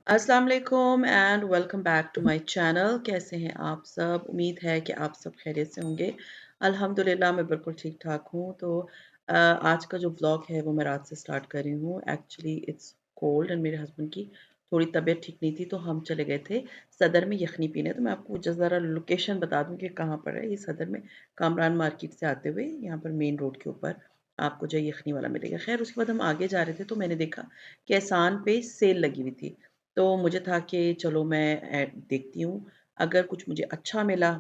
अस्सलाम वालेकुम and welcome back to my channel. कैसे हैं आप सब? उम्मीद है कि आप सब खैरियत से होंगे। अल्हम्दुलिल्लाह मैं बिल्कुल ठीक ठाक हूँ। तो आज का जो व्लॉग है वो मैं रात से स्टार्ट कर रही हूँ। एक्चुअली इट्स कोल्ड एंड मेरे हस्बैंड की थोड़ी तबीयत ठीक नहीं थी तो हम चले गए थे सदर में यखनी पीने। तो मैं आपको जस्ट ज़रा लोकेशन बता दूँ कि कहाँ पर है ये। सदर में कामरान मार्केट से आते हुए यहाँ पर मेन रोड के ऊपर आपको जो यखनी वाला मिलेगा। खैर उसके बाद हम आगे जा रहे थे तो मैंने देखा कि एहसान पे सेल लगी हुई थी। तो मुझे था कि चलो मैं देखती हूँ, अगर कुछ मुझे अच्छा मिला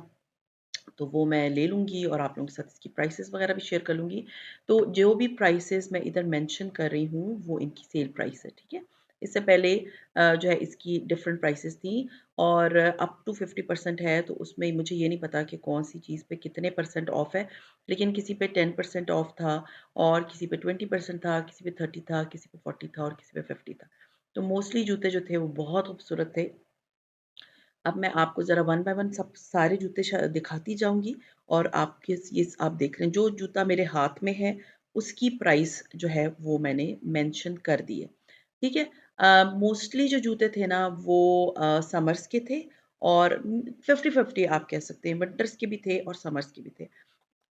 तो वो मैं ले लूँगी और आप लोगों के साथ इसकी प्राइसेस वगैरह भी शेयर कर लूँगी। तो जो भी प्राइसेस मैं इधर मेंशन कर रही हूँ वो इनकी सेल प्राइस है, ठीक है? इससे पहले जो है इसकी डिफरेंट प्राइसेस थी और अप टू 50% है, तो उसमें मुझे ये नहीं पता कि कौन-सी चीज़ पे कितने परसेंट ऑफ है। लेकिन किसी पे 10% ऑफ था और किसी पे 20% था, किसी पे 30 था, किसी पे 40 था और किसी पे 50 था। तो मोस्टली जूते जो थे वो बहुत खूबसूरत थे। अब मैं आपको ज़रा वन बाय वन सब सारे जूते दिखाती जाऊँगी और आपके ये आप देख रहे हैं जो जूता मेरे हाथ में है उसकी प्राइस जो है वो मैंने मेंशन कर दी है। ठीक है? मोस्टली जो जूते थे ना वो समर्स के थे और 50-50 आप कह सकते हैं, विंटर्स के भी थे और समर्स के भी थे।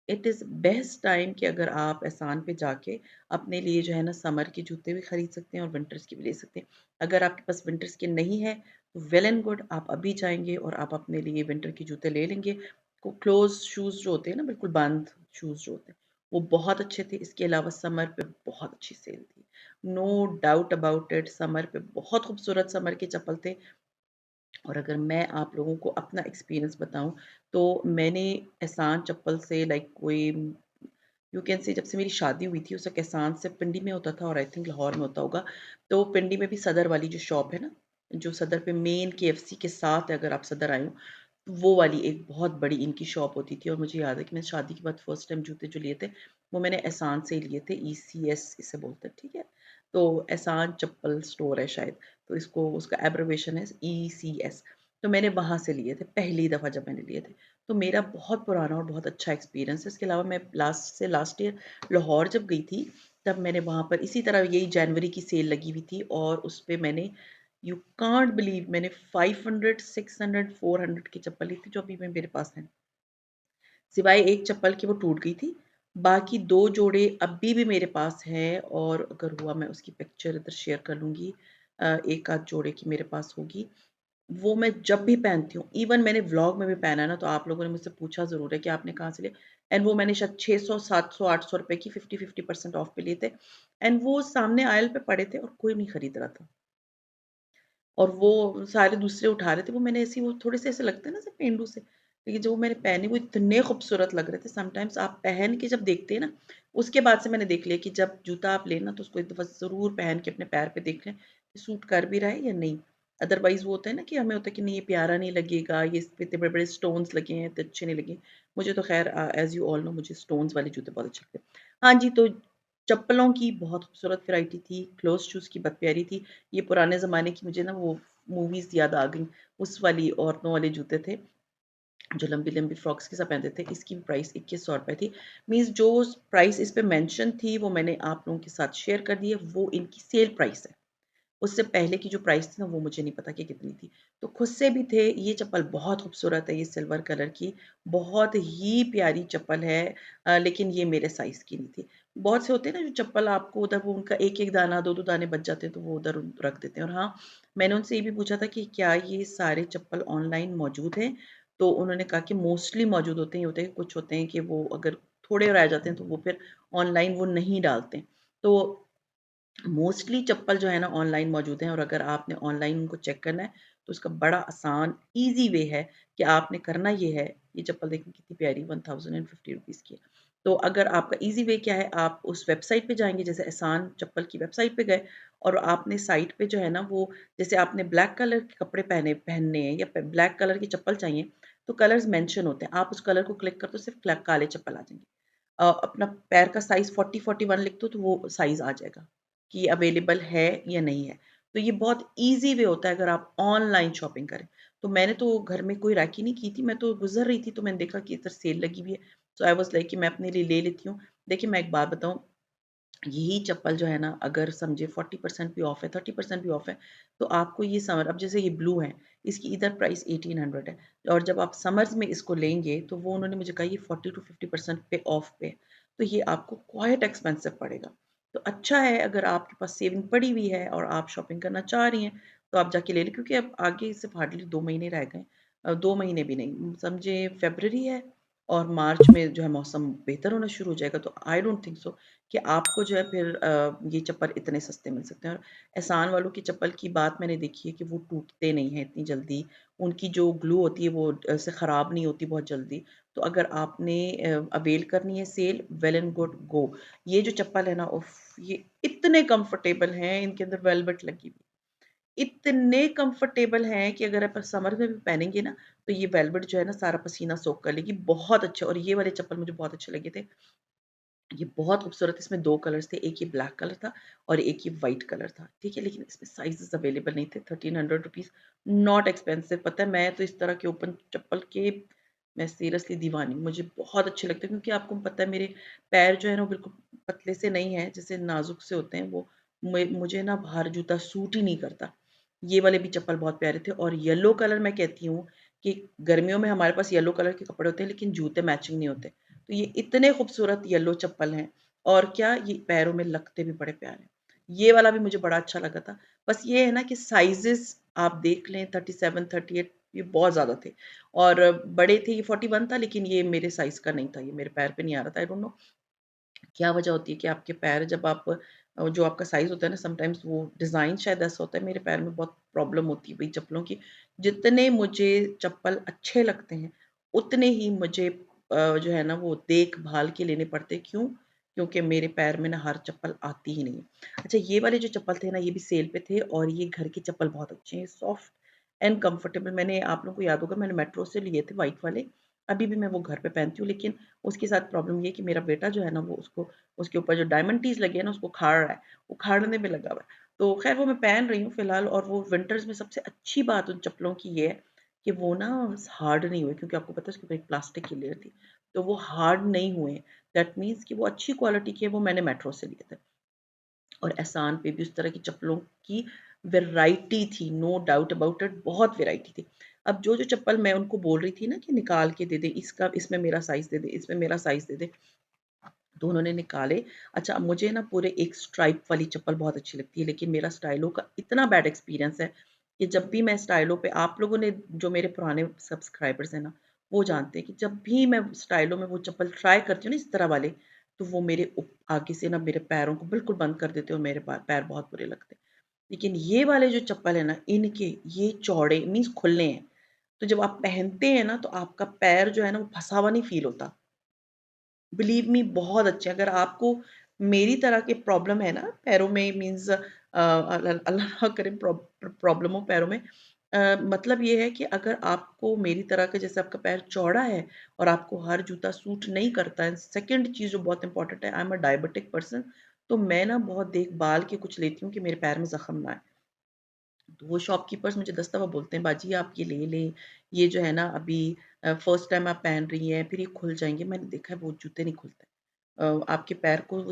इट इज़ बेस्ट टाइम कि अगर आप एहसान पे जाके अपने लिए जो है ना समर के जूते भी खरीद सकते हैं और विंटर्स के भी ले सकते हैं। अगर आपके पास विंटर्स के नहीं है तो वेल एंड गुड, आप अभी जाएँगे और आप अपने लिए विंटर के जूते ले लेंगे। को क्लोज़ शूज़ जो होते हैं ना, बिल्कुल बंद शूज़ जो होते हैं, वो बहुत अच्छे थे। इसके अलावा समर पे बहुत अच्छी सेल थी। No doubt about it, summer पे बहुत खूबसूरत समर के चप्पल थे। और अगर मैं आप लोगों को अपना एक्सपीरियंस बताऊँ, तो मैंने एहसान चप्पल से लाइक कोई यू कैन से जब से मेरी शादी हुई थी, उस वक़्त एहसान से पिंडी में होता था और आई थिंक लाहौर में होता होगा। तो पिंडी में भी सदर वाली जो शॉप है ना, जो सदर पे मेन केएफसी के साथ है, अगर आप सदर आए हो, तो वो वाली एक बहुत बड़ी इनकी शॉप होती थी और मुझे याद है कि मैंने शादी के बाद फर्स्ट टाइम जूते जो लिए थे, वो मैंने एहसान से ही लिए थे। ईसीएस इसे बोलते हैं, ठीक है? तो एहसान चप्पल स्टोर है शायद, तो इसको उसका एब्रिविएशन है ईसीएस। तो मैंने वहाँ से लिए थे, पहली दफ़ा जब मैंने लिए थे। तो मेरा बहुत पुराना और बहुत अच्छा एक्सपीरियंस है। इसके अलावा मैं लास्ट ईयर लाहौर जब गई थी, तब मैंने वहाँ पर इसी तरह यही जनवरी की सेल लगी हुई थी और उस पे मैंने यू कांट बिलीव मैंने 500, 600, 400 की चप्पल ली थी, जो अभी भी मेरे पास है। सिवाय एक चप्पल की वो टूट गई थी। बाकी 2 जोड़े अभी भी मेरे पास हैं और अगर हुआ मैं उसकी पिक्चर इधर शेयर कर लूँगी। एक आध जोड़े की मेरे पास होगी। वो मैं जब भी पहनती हूँ, इवन मैंने व्लॉग में भी पहना है ना, तो आप लोगों ने मुझसे पूछा ज़रूर है कि आपने कहाँ से लिया? एंड वो मैंने शायद 600, 700, 800 रुपए की 50-50% ऑफ पे लिए थे एंड वो सामने आयल पे पड़े थे और कोई नहीं खरीद रहा था। और वो सारे दूसरे उठा रहे थे, वो मैंने ऐसे ही वो थोड़े से ऐसे लगते हैं ना, ऐसे पेंडू से, लेकिन जो वो मैंने पहने वो इतने खूबसूरत लग रहे थे। समटाइम्स आप पहन के जब देखते हैं ना, उसके बाद से मैंने देख लिया कि जब जूता आप लें ना तो उसको एक दफ़ा ज़रूर पहन के अपने पैर पे देख लें कि सूट कर भी रहा है या नहीं। अदरवाइज़ वो होता है ना कि हमें होता है कि नहीं ये प्यारा नहीं लगेगा, ये इस पे इतने बड़े-बड़े स्टोन्स लगे हैं तो अच्छे नहीं लगे। मुझे तो ख़ैर एज़ यू ऑल नो मुझे स्टोन्स वाले जूते बहुत अच्छे लगते हैं। हाँ जी, तो चप्पलों की बहुत खूबसूरत वैराइटी थी, क्लोज़ शूज़ की बहुत प्यारी थी। ये पुराने ज़माने की मुझे ना वो मूवीज़ याद आ गईं, उस वाली औरतों वाले जूते थे, जो लंबी-लंबी फ्रॉक्स के साथ पहनते थे। इसकी प्राइस ₹2100 थी। मीन्स जो प्राइस इस पे मेंशन थी, वो मैंने आप लोगों के साथ शेयर कर दी है, वो इनकी सेल प्राइस है। उससे पहले की जो प्राइस थी ना वो मुझे नहीं पता कि कितनी थी। तो खुद से भी थे, ये चप्पल बहुत खूबसूरत है, ये सिल्वर कलर की, बहुत ही प्यारी चप्पल है। लेकिन ये मेरे साइज़ की नहीं थी। बहुत से होते हैं ना जो चप्पल आपको उधर वो उनका 1-1 दाना 2-2 दाने बच जाते हैं तो वो उधर रख देते हैं। और हाँ, मैंने उनसे ये भी पूछा था कि क्या ये सारे चप्पल ऑनलाइन मौजूद हैं? तो उन्होंने कहा कि मोस्टली मौजूद होते हैं, ये होते हैं कुछ होते हैं कि वो अगर थोड़े रह जाते हैं तो वो फिर ऑनलाइन वो नहीं डालते। तो मोस्टली चप्पल जो है ना ऑनलाइन मौजूद हैं और अगर आपने ऑनलाइन उनको चेक करना है तो इसका बड़ा आसान ईज़ी वे है कि आपने करना ये है, ये चप्पल देखें कितनी प्यारी 1050 रुपीज़ की है। तो अगर आपका ईज़ी वे क्या है, आप उस वेबसाइट पे जाएँगे, जैसे एहसान चप्पल की वेबसाइट पे गए और आपने साइट पे जो है ना वो जैसे आपने ब्लैक कलर के कपड़े पहनने हैं या प ब्लैक कलर की चप्पल चाहिए, तो कलर्स मेंशन होते हैं। आप उस कलर को क्लिक करते हो सिर्फ़ काले चप्पल आ जाएँगे। अपना पैर का साइज़ 40-41 लिख दो तो वो साइज़ आ जाएगा कि अवेलेबल है या नहीं है। तो ये बहुत ईज़ी वे होता है अगर आप ऑनलाइन शॉपिंग करें। तो मैंने तो घर में कोई रैकी नहीं की थी, मैं तो गुज़र रही थी तो मैंने देखा कि इधर सेल लगी हुई है। सो आई वाज़ लाइक कि मैं अपने लिए ले लेती हूँ। देखिए मैं एक बात बताऊँ, यही चप्पल जो है ना अगर समझे 40% भी ऑफ है, 30% भी ऑफ है, तो आपको ये समर अब जैसे ये ब्लू है, इसकी इधर प्राइस 1800 है और जब आप समर्स में इसको लेंगे तो वो उन्होंने मुझे कहा ये 40 टू 50% पे ऑफ पे है, तो ये आपको क्वाइट एक्सपेंसिव पड़ेगा। तो अच्छा है अगर आपके पास सेविंग पड़ी हुई है और आप शॉपिंग करना चाह रही हैं, तो आप जाके ले लें क्योंकि अब आगे सिर्फ हार्डली 2 महीने रह गए। 2 महीने भी नहीं, समझे फ़रवरी है और मार्च में जो है मौसम बेहतर होना शुरू हो जाएगा, तो आई डोंट थिंक सो कि आपको जो है फिर ये चप्पल इतने सस्ते मिल सकते हैं और एहसान वालों की चप्पल की बात मैंने देखी है कि वो टूटते नहीं हैं इतनी जल्दी, उनकी जो ग्लू होती है वो ऐसे ख़राब नहीं होती बहुत जल्दी। तो अगर आपने अवेल करनी है sale, well and good go. ये जो चप्पल है ना उफ़! ये इतने कंफर्टेबल हैं, इनके अंदर वेलवेट लगी हुई, इतने कंफर्टेबल हैं कि अगर आप समर में भी पहनेंगे ना, तो ये वेलवेट जो है ना सारा पसीना सोक कर लेगी, बहुत अच्छे और ये वाले चप्पल मुझे बहुत अच्छे लगे थे। ये बहुत खूबसूरत इसमें 2 कलर्स थे, एक ये ब्लैक कलर था और एक ये व्हाइट कलर था, ठीक है? लेकिन इसमें साइज़ेज़ अवेलेबल नहीं थे, 1300 रुपीज़ नॉट एक्सपेंसिव पता है मैं तो इस तरह के ओपन चप्पल के मैं सीरियसली दीवानी हूँ, मुझे बहुत अच्छे लगते हैं क्योंकि आपको पता है मेरे पैर जो है ना वो बिल्कुल पतले से नहीं हैं, जैसे नाज़ुक से होते हैं वो मुझे ना भारी जूता सूट ही नहीं करता। ये वाले भी चप्पल बहुत प्यारे थे और येलो कलर मैं कहती हूँ कि गर्मियों में हमारे पास येलो कलर के कपड़े होते हैं लेकिन जूते मैचिंग नहीं होते। तो ये इतने खूबसूरत येलो चप्पल हैं और क्या ये पैरों में लगते भी बड़े प्यारे हैं। ये वाला भी मुझे बड़ा अच्छा लगा था। बस ये है ना कि साइज़ेज़ आप देख लें 37, 38 ये बहुत ज़्यादा थे और बड़े थे ये 41 था लेकिन ये मेरे साइज़ का नहीं था, ये मेरे पैर पे नहीं आ रहा था। आई डोंट नो क्या वजह होती है कि आपके पैर जब आप जो आपका साइज़ होता है ना समटाइम्स वो डिज़ाइन शायद ऐसा होता है, मेरे पैर में बहुत प्रॉब्लम होती है भई चप्पलों की। जितने मुझे चप्पल अच्छे लगते हैं, उतने ही मुझे जो है ना वो देखभाल के लेने पड़ते हैं। क्यों? क्योंकि मेरे पैर में ना हर चप्पल आती ही नहीं है। अच्छा ये वाले जो चप्पल थे ना ये भी सेल पे थे और ये घर के चप्पल बहुत अच्छे हैं, सॉफ्ट एंड कंफर्टेबल मैंने आप लोगों को याद होगा मैंने मेट्रो से लिए थे व्हाइट वाले। अभी भी मैं वो घर पे पहनती हूँ लेकिन उसके साथ प्रॉब्लम ये है कि मेरा बेटा जो है ना वो उसको उसके ऊपर जो डायमंड टीज़ लगी है ना उसको उखाड़ रहा है, उखाड़ने में लगा हुआ है। तो ख़ैर वो मैं पहन रही हूँ फ़िलहाल और वो विंटर्स में सबसे अच्छी बात उन चप्पलों की ये है कि वो ना हार्ड नहीं हुए क्योंकि आपको पता है उसके ऊपर एक प्लास्टिक की लेयर थी। तो वो हार्ड नहीं हुए। दैट मीन्स कि वो अच्छी क्वालिटी के हैं, वो मैंने मेट्रो से लिए थे। और एहसान पे भी उस तरह की चप्पलों की वैरायटी थी, नो डाउट अबाउट इट बहुत वैरायटी थी। अब जो-जो चप्पल मैं उनको बोल रही थी ना कि निकाल के दे दें, इसका इसमें मेरा साइज़ दे दें, इसमें मेरा साइज़ दे दें, तो उन्होंने निकाले। अच्छा मुझे ना पूरे एक स्ट्राइप वाली चप्पल बहुत अच्छी लगती है, लेकिन मेरा स्टाइलो का इतना बैड एक्सपीरियंस है कि जब भी मैं स्टाइलो पे आप लोगों ने जो मेरे पुराने सब्सक्राइबर्स हैं ना, वो जानते हैं कि जब भी मैं स्टाइलो में वो चप्पल ट्राई करती हूँ ना इस तरह वाले, तो वो मेरे आगे से ना मेरे पैरों को बिल्कुल बंद कर देते हैं और मेरे पैर बहुत बुरे लगते हैं। लेकिन ये वाले जो चप्पल है ना, इनके ये चौड़े मीन्स खुले हैं, तो जब आप पहनते हैं ना, तो आपका पैर जो है ना, वो फँसा हुआ नहीं फ़ील होता। बिलीव मी बहुत अच्छे अगर आपको मेरी तरह के प्रॉब्लम है ना पैरों में मीन्स अल्लाह ना करे प्रॉब्लम हो पैरों में मतलब ये है कि अगर आपको मेरी तरह का जैसे आपका पैर चौड़ा है और आपको हर जूता सूट नहीं करता है सेकंड चीज़ जो बहुत इंपॉर्टेंट है I am a diabetic person तो मैं ना बहुत देखभाल के कुछ लेती हूँ कि मेरे पैर में ज़ख्म ना आए तो वो शॉपकीपर्स मुझे 10 दफ़ा बोलते हैं, "बाजी आप ये ले लें, ये जो है ना अभी फर्स्ट टाइम आप पहन रही हैं, फिर ये खुल जाएँगे।" मैंने देखा है वो जूते नहीं खुलते। आपके पैर को वो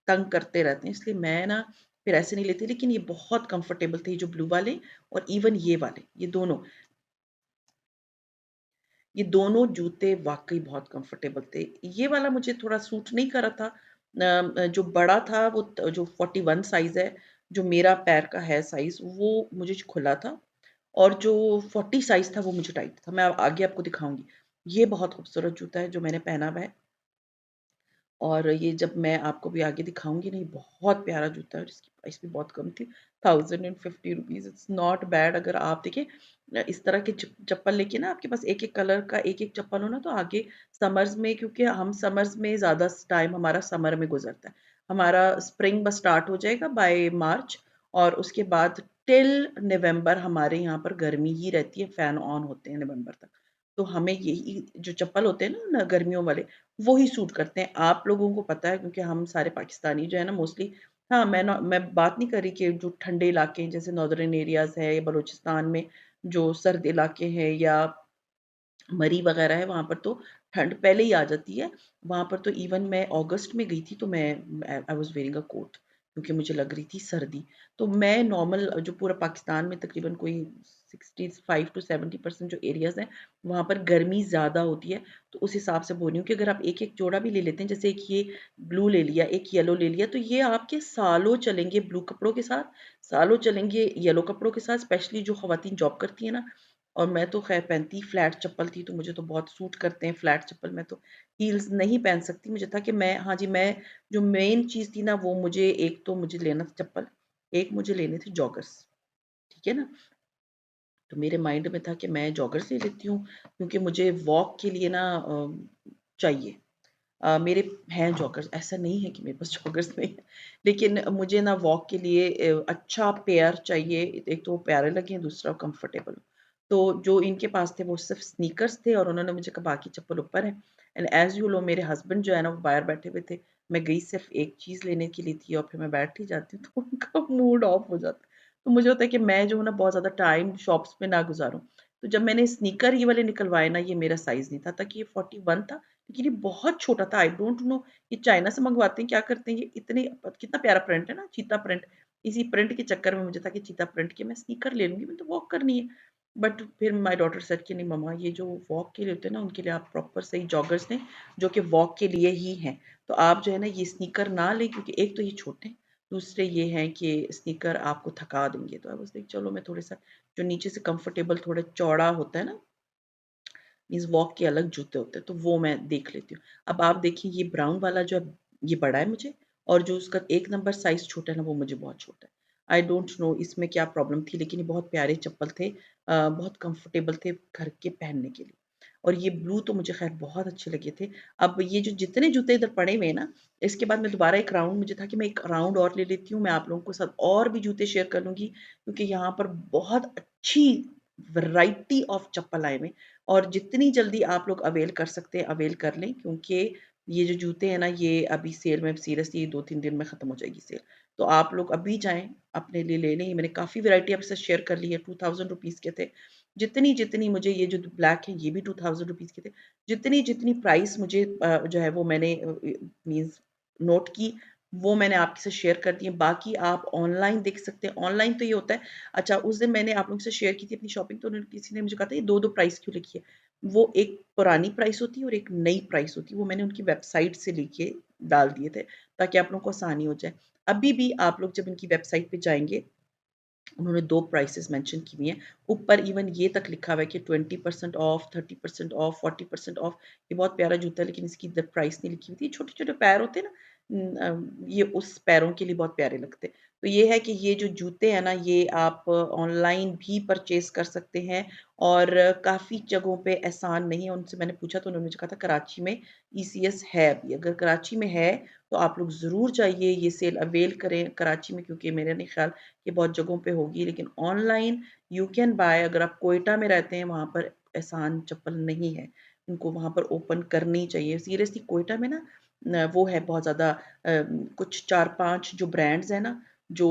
तंग करते रहते हैं, इसलिए मैं ना फिर ऐसे नहीं लेती, लेकिन ये बहुत कम्फ़र्टेबल थे, ये जो ब्लू वाले और इवन ये वाले, ये दोनों। ये दोनों जूते वाक़ई बहुत कम्फ़र्टेबल थे। ये वाला मुझे थोड़ा सूट नहीं कर रहा था। जो बड़ा था वो जो 41 साइज़ है, जो मेरा पैर का है साइज़, वो मुझे खुला था और जो 40 साइज़ था वो मुझे टाइट था। मैं अब आगे आपको दिखाऊँगी। ये बहुत खूबसूरत जूता है जो मैंने पहना हुआ है। और ये जब मैं आपको भी आगे दिखाऊँगी ना, ये बहुत प्यारा जूता है और इसकी प्राइस भी बहुत कम थी, ₹1050। It's not bad. अगर आप देखिए इस तरह के चप्पल लेके ना आपके पास एक-एक कलर का एक-एक चप्पल हो ना, तो आगे समर्स में, क्योंकि हम समर्स में ज़्यादा टाइम हमारा समर में गुज़रता है। हमारा स्प्रिंग बस स्टार्ट हो जाएगा बाय मार्च, और उसके बाद टिल नवंबर हमारे यहाँ पर गर्मी ही रहती है, फैन ऑन होते हैं नवंबर तक। तो हमें यही जो चप्पल होते हैं ना गर्मियों वाले, वो ही सूट करते हैं। आप लोगों को पता है क्योंकि हम सारे पाकिस्तानी जो है ना मोस्टली, हाँ, मैं बात नहीं कर रही कि जो ठंडे इलाके हैं जैसे नॉर्दर्न एरियाज़ है या बलूचिस्तान में जो सर्द इलाके हैं या मरी वगैरह है, वहाँ पर तो ठंड पहले ही आ जाती है। वहाँ पर तो इवन मैं अगस्त में गई थी तो मैं I was wearing a coat क्योंकि मुझे लग रही थी सर्दी। तो मैं नॉर्मल जो पूरा पाकिस्तान में तकरीबन कोई 65 टू 70% जो एरियाज़ हैं, वहाँ पर गर्मी ज़्यादा होती है। तो उस हिसाब से बोल रही हूँ कि अगर आप एक-एक जोड़ा भी ले लेते हैं, जैसे एक ये ब्लू ले लिया, एक येलो ले लिया, तो ये आपके सालों चलेंगे ब्लू कपड़ों के साथ, सालों चलेंगे येलो कपड़ों के साथ, स्पेशली जो ख़वातीन जॉब करती हैं ना। और मैं तो ख़ैर पहनती फ्लैट चप्पल थी, तो मुझे तो बहुत सूट करते हैं फ्लैट चप्पल। मैं तो हील्स नहीं पहन सकती। मुझे था कि मैं, हाँ जी, मैं जो मेन चीज़ थी ना वो मुझे, एक तो मुझे लेना था चप्पल, एक मुझे लेने थे जॉगर्स, ठीक है ना? तो मेरे माइंड में था कि मैं जॉगर्स ले लेती हूँ क्योंकि मुझे वॉक के लिए ना चाहिए। मेरे हैं जॉगर्स, ऐसा नहीं है कि मेरे पास जॉगर्स नहीं है, लेकिन मुझे ना वॉक के लिए अच्छा पेयर चाहिए। एक तो वो प्यारे लगें, दूसरा कंफर्टेबल। तो जो इनके पास थे वो सिर्फ स्नीकर्स थे और उन्होंने मुझे कहा बाकी चप्पल ऊपर है। एंड एज़ यू नो मेरे हस्बैंड जो है ना वो बाहर बैठे हुए थे। मैं गई सिर्फ एक चीज़ लेने के लिए थी और फिर मैं बैठ ही जाती हूँ तो उनका मूड ऑफ हो जाता है। तो मुझे होता है कि मैं जो हूँ ना बहुत ज़्यादा टाइम शॉप्स में ना गुज़ारूँ। तो जब मैंने स्नीकर ये वाले निकलवाए ना, ये मेरा साइज़ नहीं था, ताकि ये 41 था, लेकिन ये बहुत छोटा था। आई डोंट नो ये चाइना से मंगवाते हैं, क्या करते हैं ये इतने, कितना प्यारा प्रिंट है ना, चीता प्रिंट। इसी प्रिंट के चक्कर में मुझे था कि चीता प्रिंट के मैं स्नीकर ले लूँगी, मैंने तो वॉक करनी है। बट फिर माय डॉटर सेड कि नहीं मम्मा, ये जो वॉक के लिए होते हैं ना उनके लिए आप प्रॉपर सही जॉगर्स लें, जो कि वॉक के लिए ही हैं। तो आप जो है ना ये स्नीकर ना लें क्योंकि एक तो ये छोटे हैं, दूसरे ये हैं कि स्नीकर आपको थका देंगे। तो आई वाज़ लाइक चलो मैं थोड़ा-सा जो नीचे से कंफर्टेबल थोड़ा चौड़ा होता है ना, मीन्स वॉक के अलग जूते होते हैं, तो वो मैं देख लेती हूँ। अब आप देखिए ये ब्राउन वाला जो है, ये बड़ा है मुझे, और जो उसका 1 नंबर साइज़ छोटा है ना, वो मुझे बहुत छोटा है। आई डोंट नो इसमें क्या प्रॉब्लम थी, लेकिन ये बहुत प्यारे चप्पल थे, बहुत कंफर्टेबल थे घर के पहनने के लिए। और ये ब्लू तो मुझे ख़ैर बहुत अच्छे लगे थे। अब ये जो जितने जूते इधर पड़े हुए हैं ना, इसके बाद मैं दोबारा एक राउंड, मुझे था कि मैं एक राउंड और ले लेती हूँ, मैं आप लोगों के साथ और भी जूते शेयर कर लूँगी, क्योंकि यहाँ पर बहुत अच्छी वैरायटी ऑफ चप्पल आए हुए हैं। और जितनी जल्दी आप लोग अवेल कर सकते हैं, अवेल कर लें, क्योंकि ये जो जूते हैं ना, ये अभी सेल में सीरियसली 2-3 दिन में ख़त्म हो जाएगी सेल। तो आप लोग अभी जाएँ, अपने लिए ले लें। मैंने काफ़ी वैरायटी आपके साथ शेयर कर ली है, ₹2000 के थे। जितनी-जितनी मुझे, ये जो ब्लैक है, ये भी ₹2000 के थे। जितनी-जितनी प्राइस मुझे जो है वो मैंने मीन्स नोट की, वो मैंने आपके साथ शेयर कर दी है। बाकी आप ऑनलाइन देख सकते हैं। ऑनलाइन तो ये होता है, अच्छा उस दिन मैंने आप लोगों से शेयर की थी अपनी शॉपिंग, तो उन्होंने, किसी ने मुझे कहा था ये 2-2 प्राइस क्यों लिखी है? वो एक पुरानी प्राइस होती है और एक नई प्राइस होती है, वो मैंने उनकी वेबसाइट से लेके डाल दिए थे, ताकि आप लोगों को आसानी हो जाए। अभी भी आप लोग जब इनकी वेबसाइट पे जाएँगे, उन्होंने 2 प्राइसेज़ मेंशन की हुई हैं। ऊपर इवन ये तक लिखा हुआ है कि 20% ऑफ, 30% ऑफ, 40% ऑफ। ये बहुत प्यारा जूता है, लेकिन इसकी इधर प्राइस नहीं लिखी हुई थी। छोटे-छोटे पैर होते हैं ना, ये उस पैरों के लिए बहुत प्यारे लगते हैं। तो ये है कि ये जो जूते हैं ना, ये आप ऑनलाइन भी परचेज़ कर सकते हैं, और काफ़ी जगहों पे एहसान नहीं है। उनसे मैंने पूछा तो उन्होंने मुझे कहा था कराची में ईसीएस है अभी। अगर कराची में है तो आप लोग ज़रूर जाइए, ये सेल अवेल करें कराची में, क्योंकि मेरा नहीं ख़्याल कि बहुत जगहों पे होगी, लेकिन ऑनलाइन यू कैन बाय। अगर आप क्वेटा में रहते हैं, वहाँ पर एहसान चप्पल नहीं है, उनको वहाँ पर ओपन करनी चाहिए। सीरियसली क्वेटा में ना वो है बहुत ज़्यादा, कुछ 4-5 जो ब्रांड्स हैं ना, जो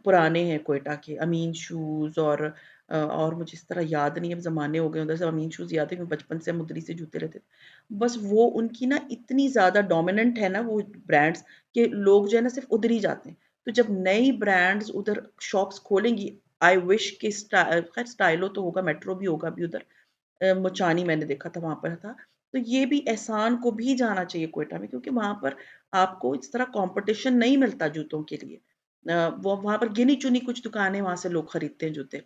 पुराने हैं क्वेटा के, अमीन शूज़ और मुझे इस तरह याद नहीं है, अब ज़माने हो गए उधर से। अमीन शूज़ याद है क्योंकि बचपन से हम उधर ही से जूते लेते थे। बस वो उनकी ना इतनी ज़्यादा डोमिनेंट है ना वो ब्रांड्स, कि लोग जो है ना सिर्फ़ उधर ही जाते हैं। तो जब नई ब्रांड्स उधर शॉप्स खोलेंगी, आई विश कि खैर स्टाइलो तो होगा, मेट्रो भी होगा अभी उधर, मुचानी मैंने देखा था वहाँ पर था। तो ये भी एहसान को भी जाना चाहिए क्वेटा में, क्योंकि वहाँ पर आपको इस तरह कॉम्पिटिशन नहीं मिलता जूतों के लिए। वो वहाँ पर गिनी-चुनी कुछ दुकानें, वहाँ से लोग खरीदते हैं जूते।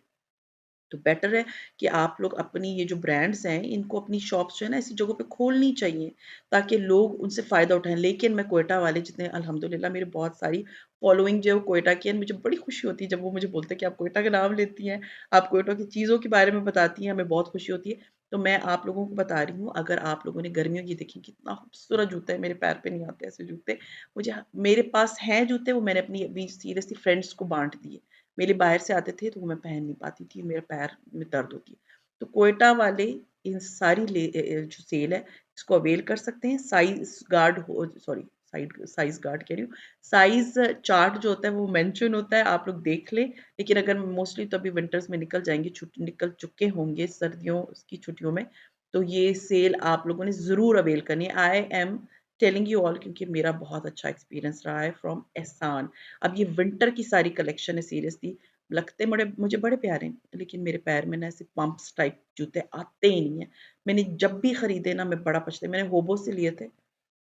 तो बेटर है कि आप लोग अपनी ये जो ब्रांड्स हैं, इनको अपनी शॉप्स जो है ना ऐसी जगहों पे खोलनी चाहिए, ताकि लोग उनसे फ़ायदा उठाएँ। लेकिन मैं क्वेटा वाले जितने अल्हम्दुलिल्लाह मेरी बहुत सारी फ़ॉलोइंग जो है वो क्वेटा की है, मुझे बड़ी खुशी होती है जब वो मुझे बोलते हैं कि आप क्वेटा का नाम लेती हैं, आप क्वेटा की चीज़ों के बारे में बताती हैं, हमें बहुत खुशी होती है। तो मैं आप लोगों को बता रही हूँ, अगर आप लोगों ने गर्मियों की देखी कितना खूबसूरत जूता है, मेरे पैर पे नहीं आते ऐसे जूते। मुझे मेरे पास हैं जूते, वो मैंने अपनी अभी सीरियसली फ्रेंड्स को बाँट दिए। मेरे बाहर से आते थे तो वो मैं पहन नहीं पाती थी, मेरे पैर में दर्द होती है। तो क्वेटा वाले इन सारी जो सेल है इसको अवेल कर सकते हैं। साइज़ गार्ड हो सॉरी साइज़ गार्ड कह रही हूँ, साइज़ चार्ट जो होता है वो मेंशन होता है, आप लोग देख लें। लेकिन अगर मोस्टली तो अभी विंटर्स में निकल जाएँगे, छुट्टी निकल चुके होंगे सर्दियों की छुट्टियों में, तो ये सेल आप लोगों ने ज़रूर अवेल करनी है। I am telling you all, क्योंकि मेरा बहुत अच्छा एक्सपीरियंस रहा है फ्रॉम एहसान। अब ये विंटर की सारी कलेक्शन है, सीरियसली लगते बड़े मुझे बड़े प्यारे हैं, लेकिन मेरे पैर में ना ऐसे पंप्स टाइप जूते आते ही नहीं है। मैंने जब भी खरीदे ना मैं बड़ा पछताई, मैंने होबो से लिए थे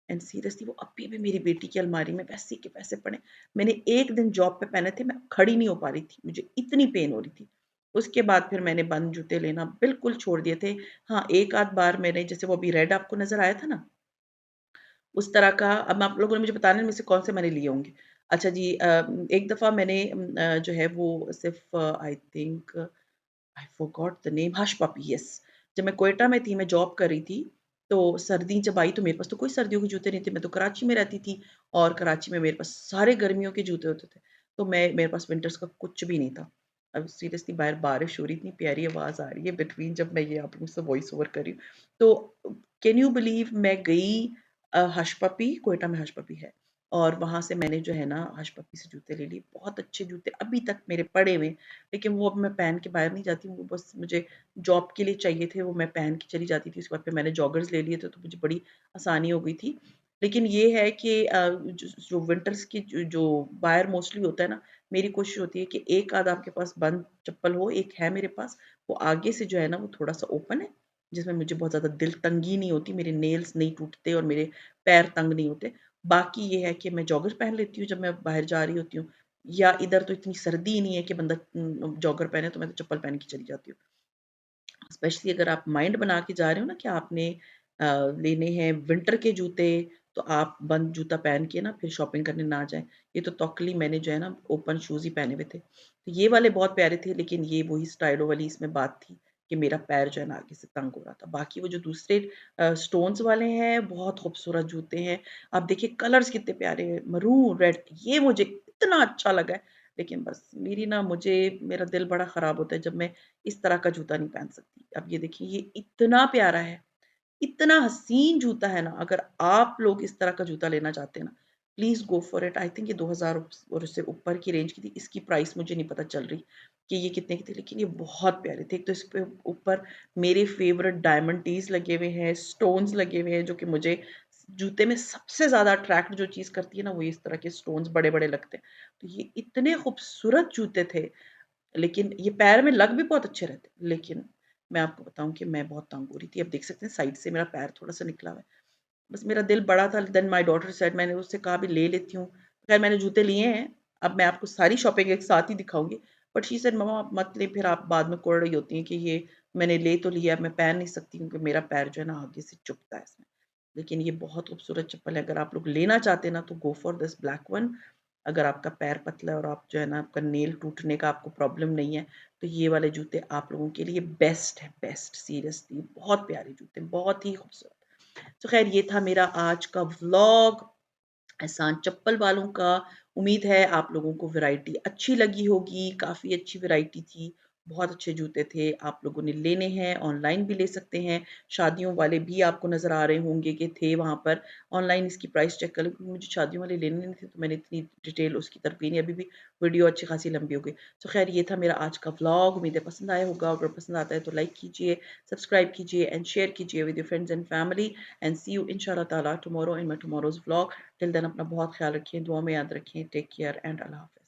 एंड सीरियसली वो अभी भी मेरी बेटी की अलमारी में वैसे के वैसे पड़े। मैंने एक दिन जॉब पे पहने थे, मैं खड़ी नहीं हो पा रही थी, मुझे इतनी पेन हो रही थी। उसके बाद फिर मैंने बंद जूते लेना बिल्कुल छोड़ दिए थे। हाँ, एक आध बार मैंने, जैसे वो अभी रेड आपको नज़र आया था ना, उस तरह का, अब आप लोगों ने मुझे बताना है में से कौन से मैंने लिए होंगे। अच्छा जी, एक दफ़ा मैंने जो है वो सिर्फ़ I think I forgot the name, hush puppy, yes. जब मैं क्वेटा में थी, मैं जॉब कर रही थी, तो सर्दी जब आई तो मेरे पास तो कोई सर्दियों के जूते नहीं थे, मैं तो कराची में रहती थी और कराची में मेरे पास सारे गर्मियों के जूते होते थे। तो मेरे पास विंटर्स का कुछ भी नहीं था। अब सीरियसली बाहर बारिश हो रही, इतनी प्यारी आवाज़ आ रही है बिटवीन जब मैं ये आप लोगों से वॉइस ओवर कर रही हूँ। तो कैन यू बिलीव मैं गई हश पपी, क्वेटा में हश पपी है, और वहाँ से मैंने जो है ना हश पपी से जूते ले लिए। बहुत अच्छे जूते अभी तक मेरे पड़े हुए हैं, लेकिन वो अब मैं पहन के बाहर नहीं जाती हूँ, वो बस मुझे जॉब के लिए चाहिए थे, वो मैं पहन के चली जाती थी। उसके बाद फिर मैंने जॉगर्स ले लिए थे, तो मुझे बड़ी आसानी हो गई थी। लेकिन ये है कि जो विंटर्स की जो बाहर मोस्टली होता है ना, मेरी कोशिश होती है कि एक आध आपके पास बंद चप्पल हो, एक है मेरे पास, वो आगे से जो है ना वो थोड़ा-सा ओपन है, जिसमें मुझे बहुत ज़्यादा दिल तंगी नहीं होती, मेरे नेल्स नहीं टूटते और मेरे पैर तंग नहीं होते। बाकी ये है कि मैं जॉगर्स पहन लेती हूँ जब मैं बाहर जा रही होती हूँ, या इधर तो इतनी सर्दी ही नहीं है कि बंदा जॉगर पहने, तो मैं तो चप्पल पहन के चली जाती हूँ। स्पेशली अगर आप माइंड बना के जा रहे हो ना कि आपने अ, लेने हैं विंटर के जूते, तो आप बंद जूता पहन के ना फिर शॉपिंग करने ना जाएँ। ये तो तौक्कली मैंने जो है ना ओपन शूज़ ही पहने हुए थे। तो ये वाले बहुत प्यारे थे, लेकिन ये वही स्टाइलो वाली इसमें बात थी कि मेरा पैर जो है ना आगे से तंग हो रहा था। बाकी वो जो दूसरे स्टोन्स वाले हैं, बहुत खूबसूरत जूते हैं। आप देखिए कलर्स कितने प्यारे हैं, मरून, रेड, ये मुझे इतना अच्छा लगा है। लेकिन बस मेरा दिल बड़ा ख़राब होता है जब मैं इस तरह का जूता नहीं पहन सकती। अब ये देखिए, ये इतना प्यारा है, इतना हसीन जूता है ना, अगर आप लोग इस तरह का जूता लेना चाहते हैं ना, please go for it. I think ये 2000 और उससे ऊपर की रेंज की थी। इसकी प्राइस मुझे नहीं पता चल रही कि ये कितने की थी, लेकिन ये बहुत प्यारे थे। एक तो इस पे ऊपर मेरे फेवरेट डायमंड टीज़ लगे हुए हैं, स्टोन्स लगे हुए हैं, जो कि मुझे जूते में सबसे ज़्यादा अट्रैक्ट जो चीज़ करती है ना, वो इस तरह के स्टोन्स बड़े-बड़े लगते हैं। तो ये इतने खूबसूरत जूते थे, लेकिन ये पैर में लग भी बहुत अच्छे रहे थे। लेकिन मैं आपको बताऊँ कि मैं बहुत तंग हो रही थी। अब देख सकते हैं साइड से मेरा पैर थोड़ा-सा निकला हुआ है। बस मेरा दिल बड़ा था, देन माय डॉटर सेड, मैंने उससे कहा भी ले लेती हूँ। खैर मैंने जूते लिए हैं, अब मैं आपको सारी शॉपिंग एक साथ ही दिखाऊँगी। बट शी सेड मम्मा आप मत लें, फिर आप बाद में कोड़ रही होती हैं कि ये मैंने ले तो लिया, अब मैं पहन नहीं सकती क्योंकि मेरा पैर जो है ना आगे से चुभता है इसमें। लेकिन ये बहुत खूबसूरत चप्पल है, अगर आप लोग लेना चाहते हैं ना तो go for this black one. अगर आपका पैर पतला है और आप जो है ना आपका नेल टूटने का आपको प्रॉब्लम नहीं है, तो ये वाले जूते आप लोगों के लिए बेस्ट है, बेस्ट, सीरियसली बहुत प्यारे जूते, बहुत ही खूबसूरत। तो ख़ैर ये था मेरा आज का व्लॉग एहसान चप्पल वालों का। उम्मीद है आप लोगों को वैरायटी अच्छी लगी होगी, काफ़ी अच्छी वैरायटी थी, बहुत अच्छे जूते थे। आप लोगों ने लेने हैं, ऑनलाइन भी ले सकते हैं। शादियों वाले भी आपको नज़र आ रहे होंगे कि थे वहाँ पर। ऑनलाइन इसकी प्राइस चेक कर लो, क्योंकि मुझे शादियों वाले लेने नहीं थे, तो मैंने इतनी डिटेल उसकी तरफ गई नहीं। अभी भी वीडियो अच्छी खासी लंबी हो गई। तो ख़ैर ये था मेरा आज का व्लॉग, उम्मीद है पसंद आया होगा। अगर पसंद आता है तो लाइक कीजिए, सब्सक्राइब कीजिए एंड शेयर कीजिए with your friends and family, and see you इंशाल्लाह ताला tomorrow in my tomorrow's vlog. Till then अपना बहुत ख्याल रखिए, दुआ में याद रखें। टेक केयर एंड अल्लाह हाफ़िज़।